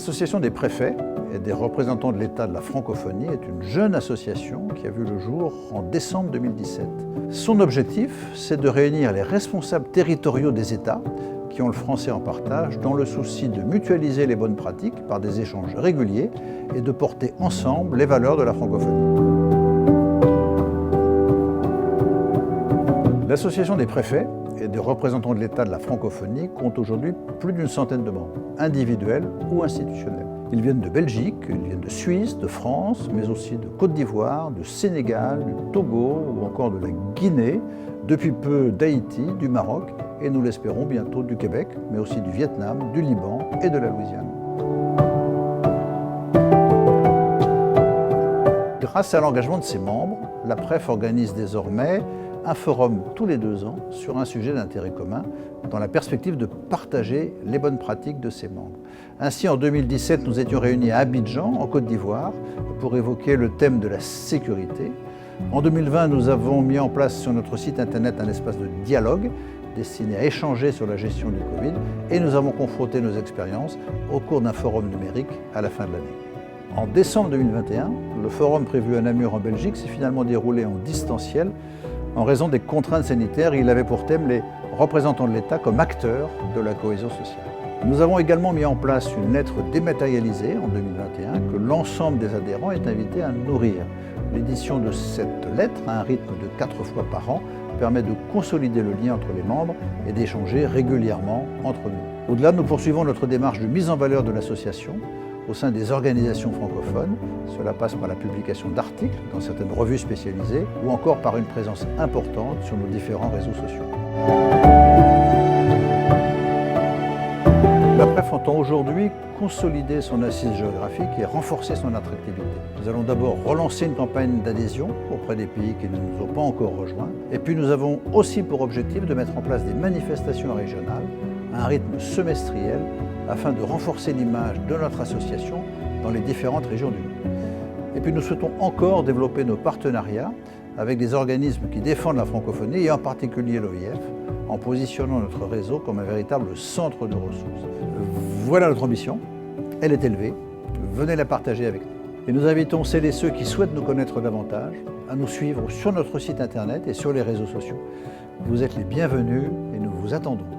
L'Association des préfets et des représentants de l'État de la francophonie est une jeune association qui a vu le jour en décembre 2017. Son objectif, c'est de réunir les responsables territoriaux des États qui ont le français en partage dans le souci de mutualiser les bonnes pratiques par des échanges réguliers et de porter ensemble les valeurs de la francophonie. L'Association des préfets et des représentants de l'État de la francophonie compte aujourd'hui plus d'une centaine de membres, individuels ou institutionnels. Ils viennent de Belgique, ils viennent de Suisse, de France, mais aussi de Côte d'Ivoire, du Sénégal, du Togo ou encore de la Guinée, depuis peu d'Haïti, du Maroc et nous l'espérons bientôt du Québec, mais aussi du Vietnam, du Liban et de la Louisiane. Grâce à l'engagement de ses membres, la PREF organise désormais un forum tous les 2 ans sur un sujet d'intérêt commun dans la perspective de partager les bonnes pratiques de ses membres. Ainsi, en 2017, nous étions réunis à Abidjan, en Côte d'Ivoire, pour évoquer le thème de la sécurité. En 2020, nous avons mis en place sur notre site internet un espace de dialogue destiné à échanger sur la gestion du Covid et nous avons confronté nos expériences au cours d'un forum numérique à la fin de l'année. En décembre 2021, le forum prévu à Namur en Belgique s'est finalement déroulé en distanciel en raison des contraintes sanitaires. Il avait pour thème les représentants de l'État comme acteurs de la cohésion sociale. Nous avons également mis en place une lettre dématérialisée en 2021 que l'ensemble des adhérents est invité à nourrir. L'édition de cette lettre, à un rythme de 4 fois par an, permet de consolider le lien entre les membres et d'échanger régulièrement entre nous. Au-delà, nous poursuivons notre démarche de mise en valeur de l'association au sein des organisations francophones. Cela passe par la publication d'articles dans certaines revues spécialisées ou encore par une présence importante sur nos différents réseaux sociaux. La PREF entend aujourd'hui consolider son assise géographique et renforcer son attractivité. Nous allons d'abord relancer une campagne d'adhésion auprès des pays qui ne nous ont pas encore rejoints. Et puis nous avons aussi pour objectif de mettre en place des manifestations régionales à un rythme semestriel afin de renforcer l'image de notre association dans les différentes régions du monde. Et puis nous souhaitons encore développer nos partenariats avec des organismes qui défendent la francophonie et en particulier l'OIF, en positionnant notre réseau comme un véritable centre de ressources. Voilà notre ambition, elle est élevée, venez la partager avec nous. Et nous invitons celles et ceux qui souhaitent nous connaître davantage à nous suivre sur notre site internet et sur les réseaux sociaux. Vous êtes les bienvenus et nous vous attendons.